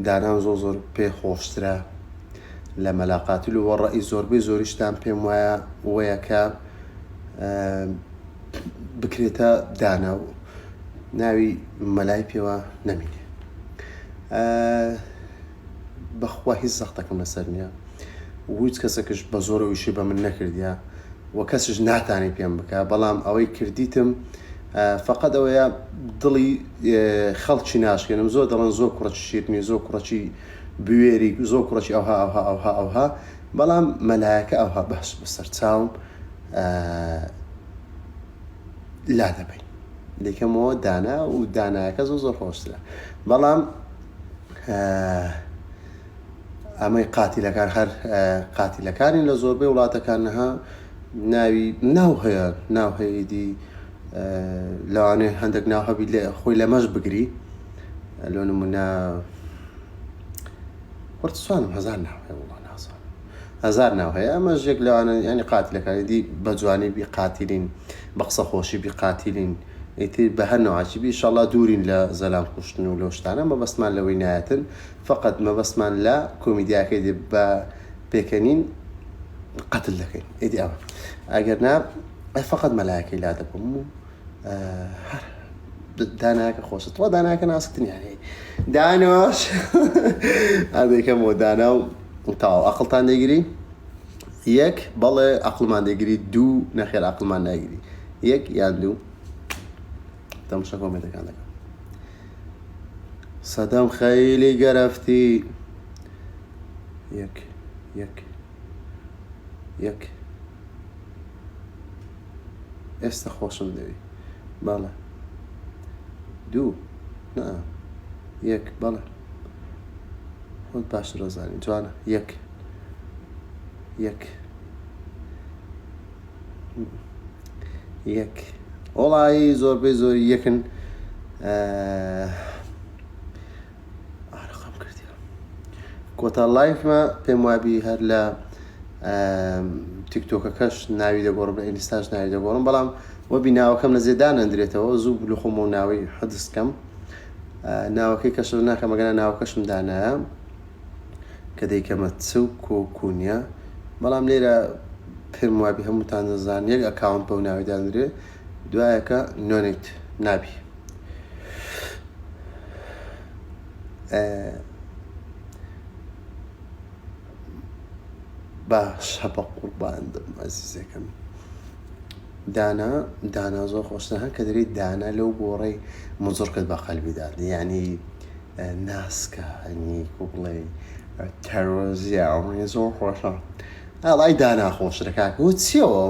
دانان زۆر پێ خۆشترە لە مەلاقاتی و وەڕەئی زۆربەی زۆریشتان پێم وایە وەیە کە بکرێتە دانا و ناوی مەلای پێوە نەمینێ. بەخوا هیچ زەختەکەم لەسەر نییە و هیچ کەسێکش بە زۆرەویشی بە من نەکردیە و کەسش ناتانی پێم بکە، بەڵام ئەوەی کردیتم فقط ئەوەیە دڵی خەڵکی ناشکێنم. زۆر دەڵێن زۆر کوڕەکی شیرنی، زۆر کوڕەکی بوێری، زۆر کوڕەکی ئەوها، بەڵام مەلایەکە ئەوها بەش بەسەر چاوم لا دەبین دیکەمەوە دانا و دانایەکە زۆر خۆشترە. بەڵام ئەمەی قاتیلەکان هەر قاتیلەکانی لە زۆربەی وڵاتەکانەها ناو هەیەدی لەوانێ هەندێک ناو هەبی خۆی لەمەش بگری. لۆ نمونە وەرتسوانم هەزار ناو هەیە، وڵڵا نازانم هەزار ناو هەیە. ئەمەش یەک لەوانە ینی قاتیلەکانی دی بە جوانی بی قاتیلین، بە قسە خۆشی بی قاتیلین، ئیتر بە هەر نەوەچی بی ئینشاڵڵا دوورین لە زەلام کوشتن و لەو شتانە. مەبەستمان لەوەی نایەتن، فقط مەبەستمان لە کۆمیدیاکەی دی بە پێکەنین قەتل دەکەین. ئیدی ئەوە ئەگەر نا فقط مەلایەکەی لا دەبم و دانایەکە خۆشت وە دانایەکە ناسکتنیانەیە دانۆش ئەدەیکەم بۆ دانا و تاو ئەقڵتان دەگیری. یەک بەڵێ ئەقڵمان دەگیری، دوو نەخێر ئەقڵمان ناگیری. یەک یان دوو تەماشا کۆمێدەکان دەکەم. سەدەم خەیلی گەرەفتی یەک ئێستا خۆشم دەوی بەڵێ دوو یەک بەڵێ خۆت باش ڕۆزانی جوانە یەک وڵایی زۆربەی زۆری یەکن. ئارەقەم کردیە کۆتا لایفمە پێم وابی هەر لە تیکتۆکەکەش ناوی دەگۆڕم، لە ئینستاش ناوی دەگۆڕم، بەڵام وە بیناوەکەم لە زێدان ئەندرێتەوە زوو لە خۆمە و ناوی حەدسکەم ناوەکەی کەش ناکەم ئەگەنە ناوەکەشم دانایە کە دەیکەمە چ و کۆکوونیە. بەڵام لێرە پێم وابی هەمووتان دەزان یەک ئەکاونت بەو ناوی دانرێ، دوایەکە نۆنیت نابی. باش هەبە قورباندم ئەزیزەکەم. دانا زۆر خۆشتە کە دەریت دانا لەو گۆڕەی مزۆرکت بە قەلبیدات، یعنی ناسکە هەنی کو بڵێ تەرۆزیاڕی زۆر خۆشە. ئەڵای دانا خۆشرە کاکە و چیەوە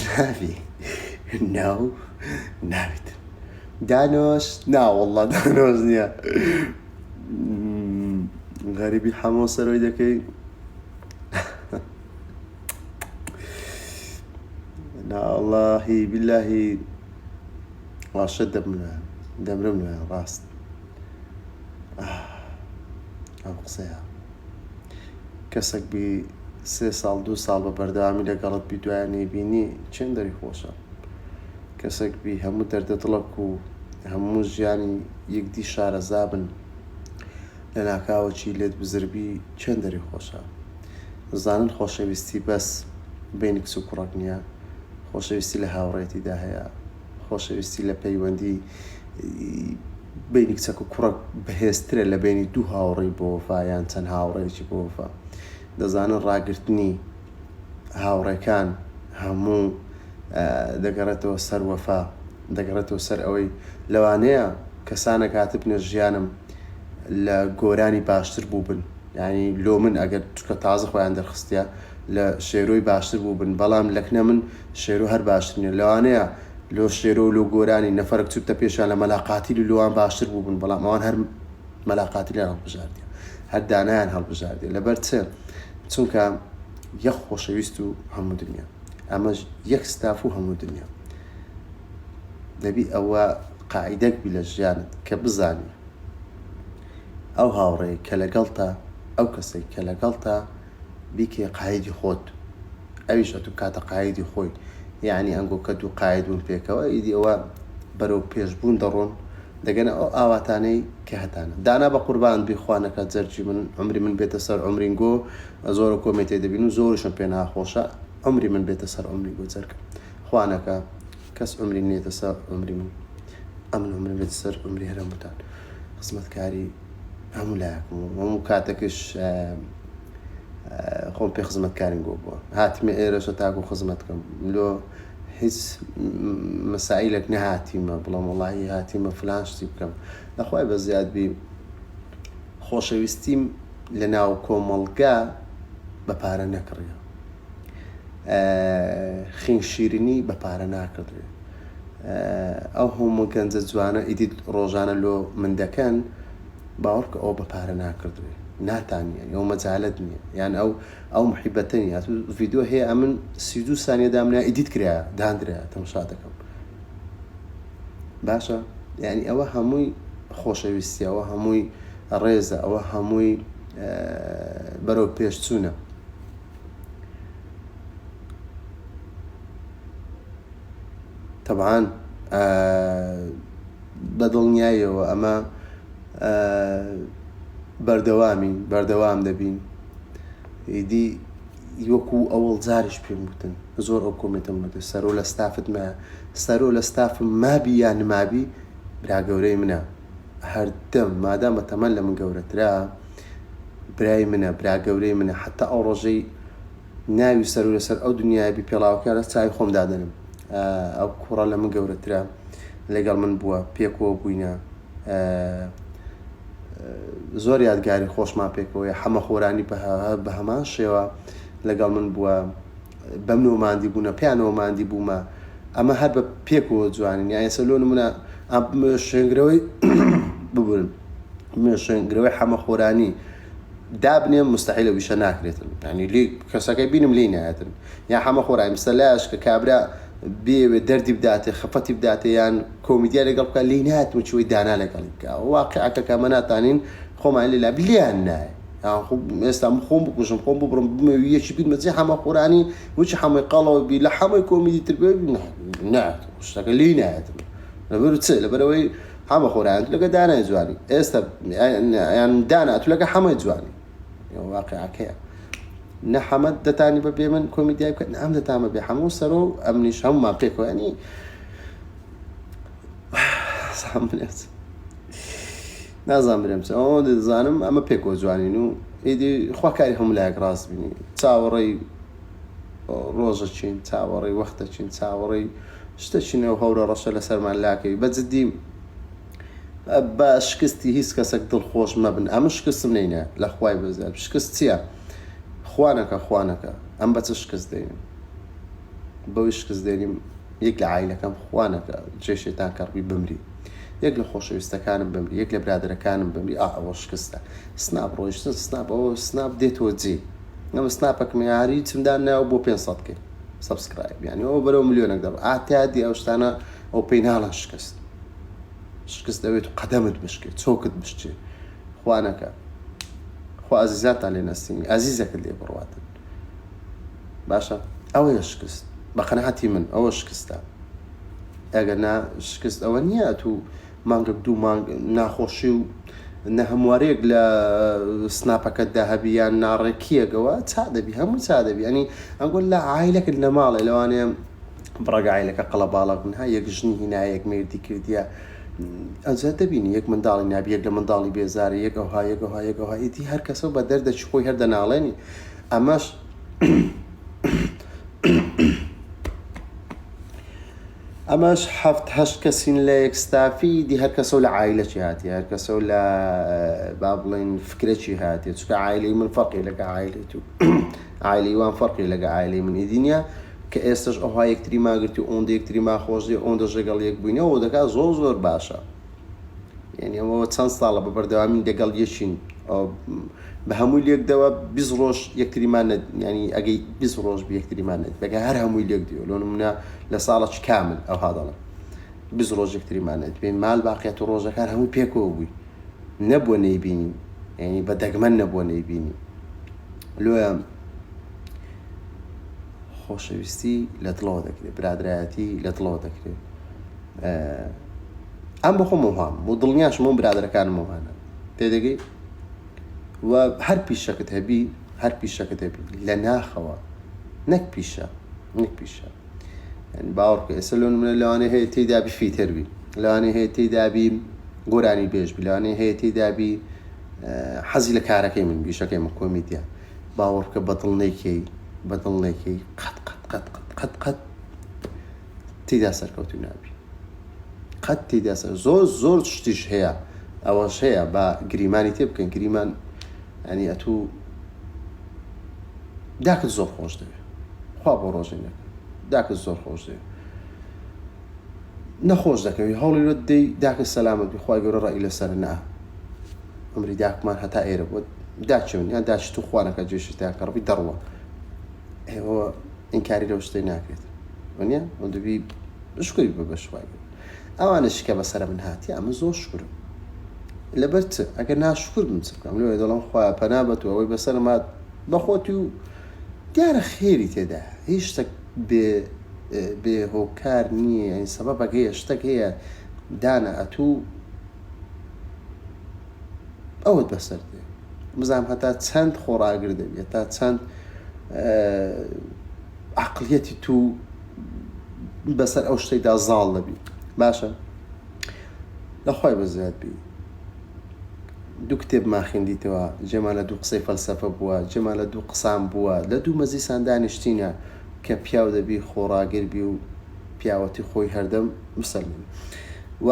ناوی ناویت دانۆش ناوەڵڵا دانۆش نییە. غەریبی هەموو سەرۆی دەکەی ناوەڵڵاهی بیلاهی واشە دەمرم نوێن ڕاست ئەو قسەیە. کەسێک بی 3 ساڵ 2 ساڵ بە بەردەوامی لەگەڵت بی دوایانەی بینی چەند دەری خۆشە. کەسێک بی هەموو دەردە دڵک و هەموو ژیانی یەکدی شارەزابن لە ناکاوەکی لێت بزربی چەند دەری خۆشە. زانن خۆشەویستی بەس بینی کچ و کوڕەک نییە، خۆشەویستی لە هاوڕێتیدا هەیە، خۆشەویستی لە پەیوەندی بینی کچەک و کوڕەک بەهێزترە لە بینی دوو هاوڕێی بۆ وەفا یان چەند هاوڕێکی بۆ وەفا. دەزانن ڕاگررتنی هاوڕێکان هەموو دەگەڕێتەوە سەر وەفا، دەگەڕێتەوە سەر ئەوەی لەوانەیە کەسانێک هاتبنە ژیانم لە گۆرانی باشتر بوو بن، ینی لۆ من ئەگەر چکە تازە خۆیان دەرخستە لە شێرۆی باشتر بوو بن، بەڵام لەکنە من شێرۆ هەر باشتر نیە. لەوانەیە لۆ شێرۆ و لۆ گۆرانی نەفەرێک چوتە پێشیان لە مەلاقاتی لۆوان باشتر بوو بن، بەڵام ئەوان هەر مەلاقاتی لێ هەڵبژاردیە، هەر دانایان هەڵبژاردیە. لەبەر چونکە یەک خۆشەویست و هەموو دنیا، ئەمەش یەک ستاف و هەموو دنیا. دەبی ئەوە قاعیدەک بی لە ژیانت کە بزانی ئەو هاوڕێی کە لەگەڵتە، ئەو کەسێک کە لەگەڵتە بیکێ قایدی خۆت، ئەویش ئەتو کاتە قایدی خۆی، یعنی ئەنگۆ کە دوو قاید بوون پێکەوە ئیدی ئەوە بەرەو پێشبوون دەڕۆن دەگەنە ئەو ئاواتانەی کە هەتانە دانا بە قوربان بیخوانەکە جەرجی من عمری من بێتە سەر عمرینگۆ زۆر کۆمێتی دەبین و زۆرشم پێ ناخۆشە عمری من بێتە سەر عمرینگۆ جەرگە خوانەکە کەس عمری نێتە سەر عمری من ئەمن عمری بێتە سەر عمری هەرەموتان خزمەتکاری هەموو لایەکم هەموو کاتێکش خۆم پێ خزمەتکارین گۆ بووە هاتمێ ئێرەشە تاکو خزمەتکەم لۆ هیچ مەسائلێک نەهاتیمە بڵام وەڵاهی هاتیمە فلان شتی بکەم لەخوای بە زیادبی خۆشەویستیم لە ناو کۆمەڵگا بە پارە نەکڕیە خین شیرینی بە پارە ناکردێ ئەو هەموو گەنجە جوانە ئیدیت ڕۆژانە لۆ من دەکەن باوەڕ کە ئەو بە پارە ناکردوێ ناتانیە ئەو مەجالت نییە یان ئەو محیبەتە نیە ڤیددیۆ هەیە ئەمن 32 سانیە دامنا ئیدیت کرا دانرا تەماشا دەکەم باشە یعنی ئەوە هەمووی خۆشەویستی ئەوە هەمووی ڕێزە ئەوە هەمووی بەرەو پێشچوونە طبعاً بەدڵنیایەوە ئەمە بەردەوام دەبین ئیدی وەکو ئەوڵ جارش پێم گوتن زۆر ئەو کۆمێتم مەدە سەرۆ لە ستافت مە سەرۆ لە ستافم مابی یان نمابی برا گەورەی منە هەردەم مادام بە تەمەن لە من گەورەترا برای منە برا گەورەی منە حتا ئەو ڕۆژەی ناوی سەرۆ لەسەر ئەو دنیای پێڵاوکارە چای خۆم دادەنم ئەو کوڕە لە من گەورەترا لەگەڵ من بووە پێکەوە بووینە زۆر یادگاری خۆشمان پێکەوە حەمە خۆرانی بە هەمان شێوە لەگەڵ من بووە بەم نۆماندی بوونە پیانەوە ماندی بوومە ئەمە هەر بە پێکەوە جوانین یان ئێستا نمونە شوێنگرەوەی ببورن شوێنگرەوەی حەمە خۆرانی دابنێ مستحیلە ویشە ناکرێتن ینی لی کەسەکەی بینم لی نایەتن یان حەمە خۆرانی مستە لایش کە کابرا بێوێ دەردی بداتێ خەفەتی بداتێ یان کۆمیدیا لەگەڵ بکە لی نهاتمە چوەی دانا لەگەڵی بکە واقعەکە کە مەناتانین خۆمان لێلا لیان نایە ئێستا خۆم بکوژم خۆم ببڕم بمەویەکی بینمەجێ حەمە خۆرانی وچی حەمەی قەڵەوە بی لە حەمەی کۆمیدی تر بێ نات شتەکە لی نایەتم لەبەر چ لەبەرەوەی حەمە خۆرانی لەگە دانای جوانی ئێستا یان دانا تو لەگە حەمەی جوانی واقعەکەیە نە حەمەد دەتانی بە بێ من کۆمیدیای بکەن ئەم دەتامە بێ هەموو سەرۆ ئەمنیش هەمومان پێکەوە ینی نازان برم چ ئەو دەزانم ئەمە پێکەوە جوانین و ئیدی خواکاری هەموو لایەک ڕاست بینی چاوەڕێی ڕۆژە چین چاوەڕێی وەختە چین چاوەڕێی شتە چینەوە هەورە ڕەشە لەسەرمان لاکەوی بەجددی بە شکستی هیچ کەسێک دڵخۆش مەبن ئەمە شکستم نینە لە خوای بەزار شکست چییە خوانەکە ئەم بە چ شکست دێنین بەوەی شکست دێنیم یەک لە عایلەکەم خوانەکە جێشێتان کەڕبی بمری یەک لە خۆشەویستەکانم بمری یەک لە برادرەکانم بمری ئەوە شکستە سناپ ڕۆیشتن سناپ ئەوە سناپ دێتەوە جێ ئەمە سناپەکەم یاری چمدان ناوە بۆ 500 کە سەبسکرایب یعنی ئەوە بەرەو ملیۆنێک دەبێت ئاتیادی ئەو شتانە ئەو پێی ناڵان شکست دەوێت و قەدەمت بشکێت چۆکت بشتێ خوانەکە خۆ ئازیزاتان لێ نەستینی ئازیزەکەت لێ بڕواتن باشە ئەوەیە شکست بە قەنەعەتی من ئەوە شکستە ئەگەر شکست ئەوە نییە تو مانگە دوو مانگ ناخۆشی و نە هەموارەیەک لە سناپەکەتدا هەبییان ناڕێکیەکەوە چا دەبی هەموو چا دەبی ئەنی ئەنگۆل لە عایلەکەت لە ماڵێ لەوانەیە بڕەگە عایلەکە قەڵە باڵغ منها یەک ژنی هینا یەک مێردی کردیە ئەجا دەبینی یەک منداڵی نابی یەک لە منداڵی بێزارە یەکەوها ئیدی هەر کەسە بە دەردەچی خۆی هەر دەناڵێنی ئەمەش 7-8 کەسین لە یەکستافی دی هەر کەسە لە عایلەکی هاتی هەر کەسە لە با بڵێن فکرێکی هاتی چکە عایلەی من فەرقی لەگە عایلەی تو عایلەی وان فەرقی لەگە عایلەی من ئیدینە کە ئێستش ئەوها یەکتری ماگرتی و ئەوەندە یەکتری ماخۆشی ئەوەندەش لەگەڵ یەک بووینەوە دەکات زۆر باشە یعنی ئەوە چەند ساڵە بە بەردەوامی لەگەڵ یەشین بە هەمووی لێکدەوە 20 ڕۆژ یەکتریمان ینی ئەگەی 20 ڕۆژ بە یەکتریمان بەگە هەر هەمووی لێک دیوە لۆ نمونە لە ساڵەی کامل ئەوها دەڵێن 20 ڕۆژ یەکتریمانێت بێن مال باقیەت و ڕۆژەکان هەمووی پێکەوە بووی نەبووە نەیبینی ینی بە دەگمەن نەبووە نەیبینی لۆیە خۆشەویستی لە دڵەوە دەکرێت برادرایەتی لە دڵەوە دەکرێت ئەم بەخۆم وهام و دڵنیاشمەوە برادەرەکانم وهانە تێدەگەی و هەر پیشەکەت هەبی هەر پیشەکەت هەبی لە ناخەوە نەک پیشە يعني باوەڕکە ئێستا لۆن منە لەوانەیە هەیە تێیدابی فیتەربی لەوانەیە هەیە تێیدابی گۆرانی بێژبی لەوانەیە هەیە تێیدابی حەزی لە کارەکەی من بیشەکەی من کۆمیدیە باوەڕکە بەدڵنێکی قەت تێدا سەرکەوتو نابی قەت تێدا سەر زۆر شتیش هەیە ئەوەش هەیە بە گریمانی تێ بکەین گریمان ینی ئەتوو داکت زۆر خۆش دەوێت خوا بۆ ڕۆژێنەکە داکت زۆر خۆش دەوێت نەخۆش دەکەوی هەوڵی لۆ دەی داکت سەلامت بی خوای گەورە ڕای لەسەر نا ئەمری داکمان هەتا ئێرە بووە داچون یان داچ تو خوانەکە جێشت تاکە ڕبی دەڕوە ئێوە ئینکاری لەو شتەی ناکرێت وانە ئەو دەبی شکری بە بەشوای ئەوانش کە بەسەر من هاتی ئەمە زۆر شکرم لەبەر چ ئەگەر ناشکر بم چ بکەم لێ دەڵم خوا پەنا بە تو ئەوەی بەسەر ما بەخۆتی و دیارە خێری تێدا هیچ شتێک بێ هۆکار نییە ئەین سەبەبێک هەیە شتێک هەیە دانە ئەتوو ئەوت بەسەر دێ بزانام هەتا چەند خۆڕاگر دەبێت تا چەند عەقڵیەتی تو بەسەر ئەو شتەیدا زاڵ دەبی باشە لەخوای بەزیاد بی دوو کتێبمان خوێندیتەوە جێمان لە دوو قسەی فەلسەفە بووە جێمان لە دوو قسان بووە لە دوو مەزیسان دانیشتینە کە پیاو دەبی خۆڕاگر بی و پیاوەتی خۆی هەردەم مسلمان و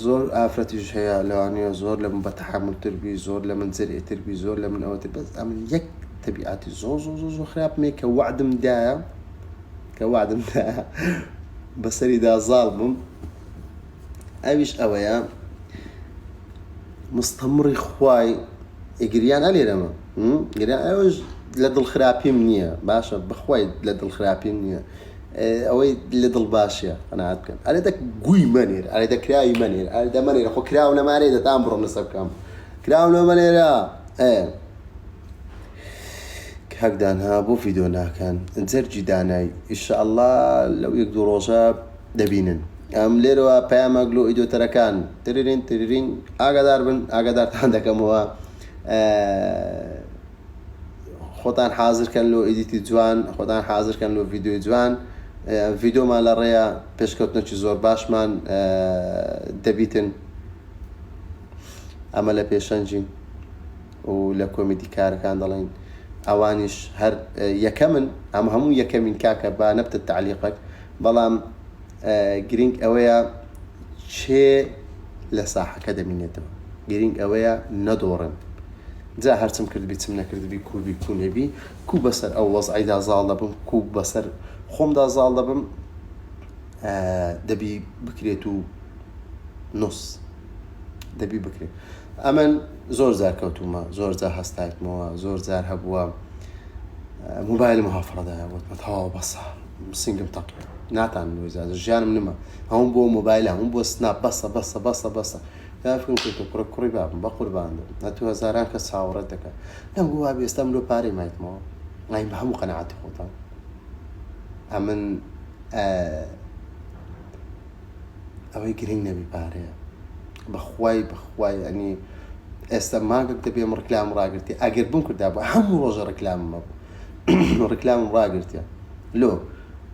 زۆر ئافرەتیش هەیە لەوانەیە زۆر لە من بەتەحملتر بی زۆر لە من جرئێتر بی زۆر لە من ئەوەتر بەس ئەمن یەک تەبیعەتی زۆر خراپمێ کە وعدمدایە بەسەریدا زاڵ بووم ئەویش ئەوەیە مستەمڕی خوای ئیگریان ئەلێرەمە گریان ئەوەش لە دڵخراپیم نییە باشە بەخوای لە دڵخراپیم نییە ئەوەی لە دڵ باشە قەناعەت بکەن ئەرێدە گووی مەنێر ئەرێدە کراوی مەنێر ئەرێدە مەنێرە خۆ کراو لەمانەیە دەتان بڕۆ لەسەر بکەم کراو لەمەنێرە هەکدانها بۆ ڤیدۆ ناکەن جەرجی دانای ئینشاءالله لەو یەک دوو ڕۆژە دەبینن ئەم لێرەوە پەیامەگلۆ ئیدۆتەرەکان تررین ئاگادار بن ئاگادارتان دەکەمەوە خۆتان حازرکەن لۆ ئیدیتی جوان خۆتان حازرکەن لۆ ڤیدۆی جوان ڤیدۆمان لە ڕێیە پێشکەوتنەکی زۆر باشمان دەبیتن ئەمە لە پێشەنجین و لە کۆمیدی کارەکان دەڵێن ئەوانیش هەر یەکەمن ئەم هەموو یەکەمین کاکە با نەبتە تعلیقەک بەڵام گرنگ ئەوەیە چێ لە ساحەکە دەمینێتەوە گرنگ ئەوەیە نەدۆڕن جا هەرچم کردبی چم نەکردبی کوبی کوونێبی کو بەسەر ئەو وەزعیدا زاڵ دەبم کو بەسەر خۆمدا زاڵ دەبم دەبی بکرێت و نووس دەبی بکرێت ئەمن زۆر جار کەوتومە زۆر جار هەستایکمەوە زۆر جار هەبووە موبایلم هەفڕەدایە وتمە تەواو بەسە سنگم تەقی ناتان نوێزە ژیانم نمە هەموو بۆ موبایلە هەموو بۆ سناپ بەسە یافکەم کردو کوڕی بابم بە قوربان دەبم نەتوو هەزاران کەس چاوەڕێت دەکات لەم گووا بێستەم لۆ پارەی مایتمەوە ئای بە هەموو قەنەعەتی خۆتان ئەمن ئەوەی گرنگ نەبی پارەیە بەخوای ئەنی ئێستا ماگەک دەبێم ڕکلام ڕاگرتی ئەگەر بم کردا بە هەموو ڕۆژە ڕکلاممە بوو ڕکلامم ڕاگرتیە لۆ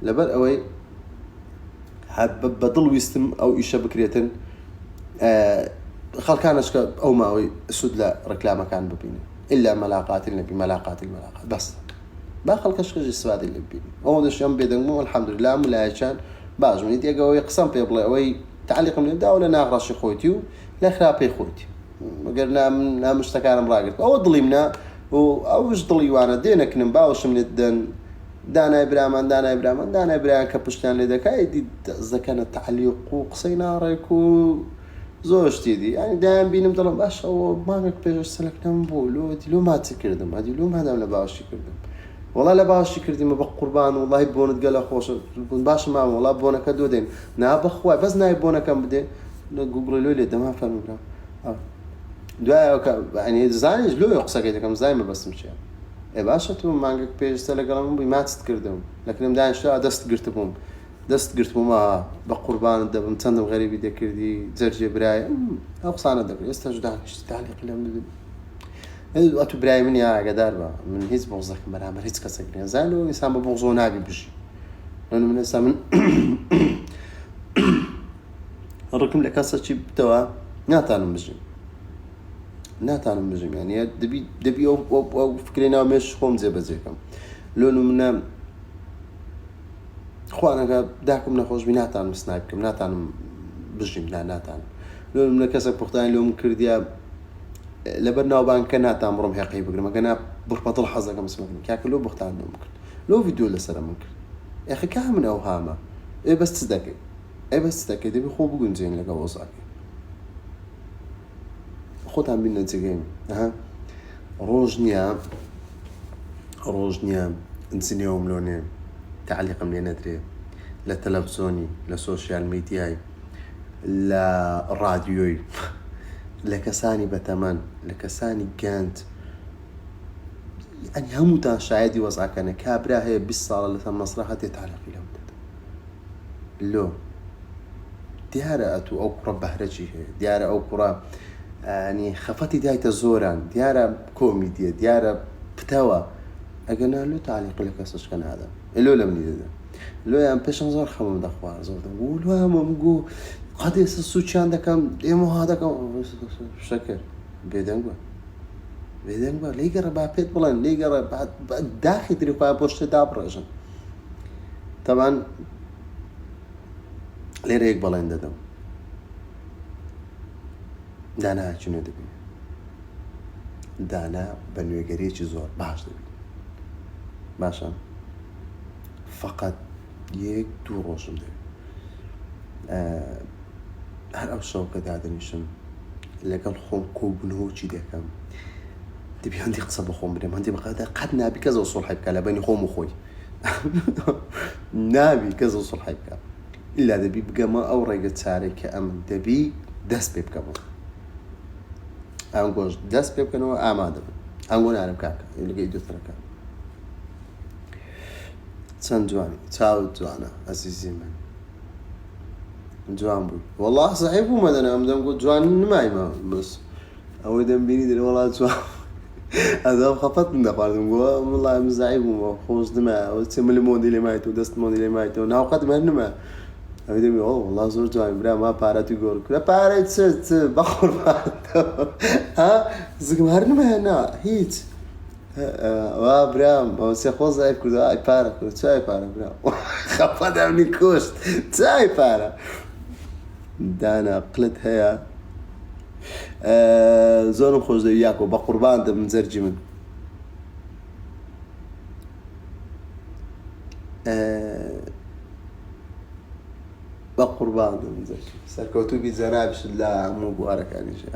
لەبەر ئەوەی بە دڵ ویستم ئەو ئیشە بکرێتن خەڵکانش کە ئەو ماوەی سود لە ڕکلامەکان ببینن ئللا مەلاقاتی نەبی مەلاقات بەس با خەڵکەش خەژی سوادی لێ ببینن ئەوە دەشیان بێدەنگمەوە الحەمدوللا لایەکان باشمنیت ئەگەوەی قسەم پێ بڵێ ئەوەی تعلیقم لێداوە لە ناغڕاشی خۆیتی و لە خراپەی خۆیتی ئەگەر نامشتەکانم ڕاگرت ئەوە دڵیمنا و ئەوش دڵی وانە دێنەکنم باوەشم لێت دەن دانای برایان کە پشتیان لێ دەکای دی دەکەنە تعلیق و قسەی ناڕێک و زۆر شتیدی ئەنی دایان بینم دڵم باش ئەوە مانگێک پێش سەلەکەم بۆ لۆ ماچی کردم ئەدی لۆ مادام لە باشی کردم وڵا لە باشی کردیمە بە قوربان وڵای بۆنت گەلە خۆشە باشە مام وڵا بۆنەکە دۆ دێن نا بەخوای بەس نای بۆنەکەم بدێ گوگڵی لۆ لێ دەما فەرموگرام دوایەوە ئەنی زانیش لۆ قسەکەی دەکەم زایمە بەستم چێ باشە تو مانگێک پێشتە لەگەڵم بووی ماچت کردم لەکرم دانیشتەوە دەست گرت بووم دست قلت ما بقربان دبم تندم غريبي دكردي زرجة براي أو قصانة دبر استجدان تعليق لهم أتو براي من يا قدار من هيز بوزك مرامر هيز كسكني زالو إنسان ببوزو نابي بشي لأنه من إنسان من الرقم اللي كاسة شيء بتوا ناتانم بجيم يعني دبي أو فكرنا مش خوم زي بزيكم لأنه من خوانا داكم نخوش بناتان مسنايبكم ناتان بجيم لا ناتان لأنه من كاسة بختان لهم كرديا لبرنا وبان كناتان مرم حقي بقول ما كنا بربط الحظة كم اسمه كاكل لو بختان ممكن لو فيديو لسه ممكن يا أخي كامل أوهامه إيه بس تصدقي تبي خوب بقول زين لك وصاك خد عم بينا تجيم روجنيا انسان يوم لوني تعليق من ندري لا تلفزيوني لا سوشيال ميديا لا راديوي لكساني بتمن لكساني كانت يعني هموتان شاهدي وصاك أنا كابرا هي بالصالة لثم مسرحة تعلق لهم لو ديارة أتو أو قرى بهرجي ديارة أو قرى يعني خفتي دايت الزوران ديارة كوميديا ديارة بتوا أجنا له تعليق لك أساس كان هذا اللو لم يدده لو يعني بيشان زور خمم دخوار زور تقول وهم قديس السوتش عندك إيمو هذا كم شكر بيدنقوا ليه جرى بعبيت بلان ليه جرى بعد داخل تريقة بوشة دابرجن طبعا ليه ريك بلان دادم دانا شنو دبي دانا بنويجريتش زور باش دبي باشا فقط يك دو روشم دبي هر أو شوكة دادنيشم لقال خوم كوبنو شي دكم دبي عندي قصة بخوم بدم عندي بقى قد نابي كذا وصل حبك على بني خوم وخوي نابي كذا وصل حبك إلا دبي بقى ما أورجت ساري كأمن دبي دس بيب كمان أنقول دس بيب كانوا أمادم أنقول أنا بكاك اللي قيد يتركه سنجواني جوانا عزيزي من جوان بوي والله صحيح مو مدنا أم دم قلت جوان ما بس أو دم بيني دل والله جوان هذا خفت من دخل والله مزعيب وخوص دماء وتسمى الموديل اللي مايته ودست موديل اللي مايته وناقد منما أبدي والله زور جوان برا ما بارات يقول كلا بارات ست بخور ها زكم هرنما هنا هيت برام أو سيخوز أي كذا أي بارا كذا تاي بارا برام خفت أمني كوست تاي بارا دانا قلت هيا زونم خوش وياكو بقربان ده من زرجي من بقربان ده من زرجي سركوتو بي زنابش الله مو بوارك يعني شيء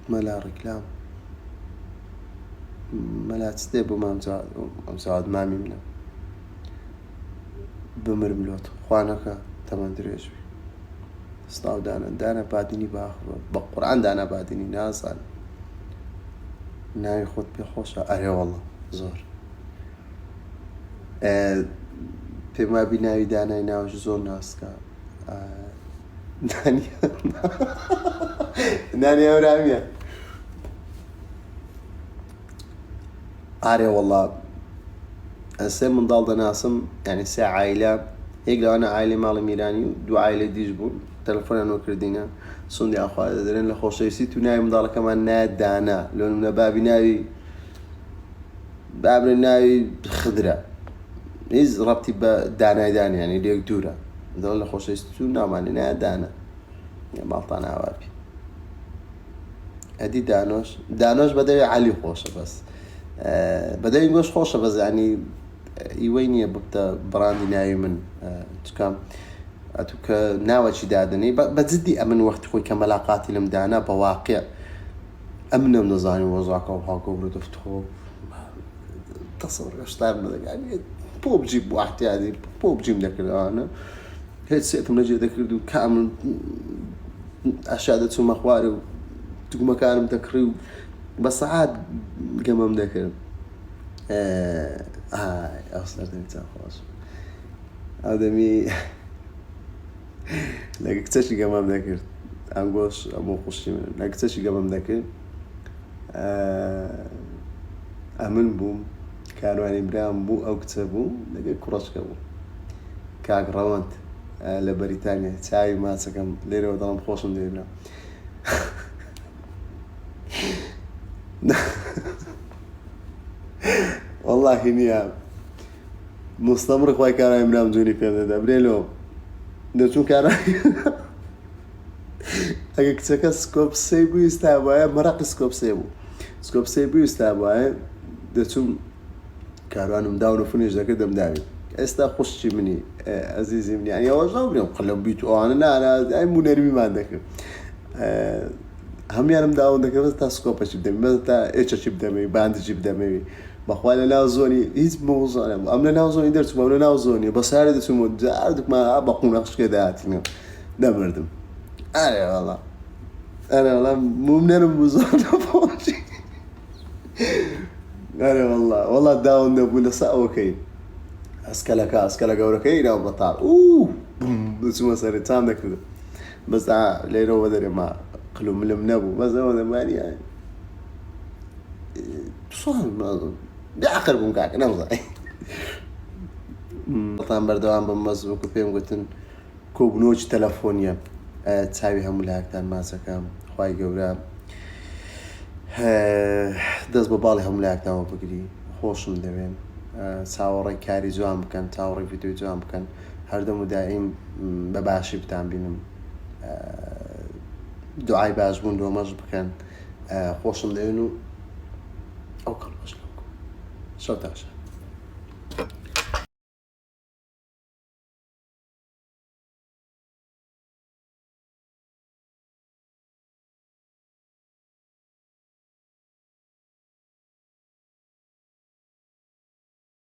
ملا ركلام ملا تستيبو ما مساعد مامي منا بمرملوت خوانك تمن دريش استاو دانا بعديني باخر بقران دانا بعديني ناسان ناي خود بخوشة أري والله زور فيما بيناوي دانا يناوش زور ناسكا ناني أوراميا أري والله السيم من ضال ناسم يعني ساعة عائلة هيك لو أنا عائلة مالي ميراني دو عائلة ديجبون تلفون أنا وكردينا صندي أخوة درين لخوشي سيت وناي مضال كمان ناد دانا لون من بابي ناوي بابنا ناوي خضرة إيز ربطي بدانا يعني ديك دورة دول لخوشي سيت وناماني ناد دانا يعني مالطانا عوابي هدي دانوش بدأ علي خوشة بس بدأ يقولش خوشة بس يعني يويني ببتا براندي ناوي من تكام أتوك ناوى شدادني بتزدي أمن وقت خوي كملاقاتي لمدانا بواقع أمن من نظاني وزاك وهاكو بردفتخو تصور اشتغل يعني بو بجيب واحد يعني بو بجيب ذكر أنا هيك سيت من نجي ذكر دو كامل أشياء تسمى أخواري دوگمەکانم دەکڕی و بە سەعات گەمەم دەکرد ئەو سەردەمی چەند خۆش ئەو دەمی لە کچەشی گەمەم دەکرد ئەنگۆش ئەمە خوشتی من لە کچەشی گەمەم دەکرد ئەمن بووم کاروانی برام بوو ئەو کچە بوو لەگەڵ کوڕەچکە بوو کاک ڕەوەند لە بەریتانیا چاوی ماچەکەم لێرەوە دەڵم خۆشم دێبرا وەڵڵاهی نییە مستەمڕ خوای کارای برام جوونی پێم دەدا برێلەوە دەچوون کارایی ئەگە کچەکە سکۆپسەی بوو ئێستا وایە مەرەقی سکۆپسێ بوو سکۆپسەی بوو ئێستا وایە دەچوون کاروانم داون و فنیش دەکرد دەمداوی ئێستا خوشتی منی ئەزیزی منی ئەنی ئەوەش ناوبرێم قەلەم بیت ئەوانە نانا ئەی بوو نەرمیمان دەکرد هەمویانم داون دەکرد بەس تا سکۆپەشی بدەمێ بەس تا ئێچەشی بدەمەوی باندجی بدەمەوی بەخوا لە ناو زۆنی هیچ مۆزانم ئەم لە ناو زۆنی دەرچووم ئەم لە ناو زۆنی بە سارێ دەچووم و جاردێکمان بە قوونەقشکێ داهاتینەوە دەمردم ئەرێ وەڵا ئەرێ وەڵا مومنێرم بوو زۆر نەپۆشی ئەرێ وەڵا وەڵا داون دەبوو لەسا ئەوەکەی ئەسکەلە گەورەکەی ناو بەتاڵ دەچوومە سەرێ چام دەکردم بەس لێرەوە دەرێما قلو ملم نەبوو بەس ئەوە دەمانی بیعقل بووم کاکە نەمزای بەڵام بەردەوام بم مەزبوو و پێم گوتن کۆبنۆکی تەلەفۆنیە چاوی هەموو لایەکتان ماچەکەم خوای گەورە دەست بە باڵی هەموو لایەکتانەوە بگری خۆشم دەوێن چاوەڕێی کاری جوان بکەن چاوەڕێی ڤیدیۆی جوان بکەن هەردەم و دائیم بە باشی بتان بینم دوعای باشبوون دۆمەش بکەن خۆشم دەوێن و ئەو کەڵ بەش لەو شەو تاشە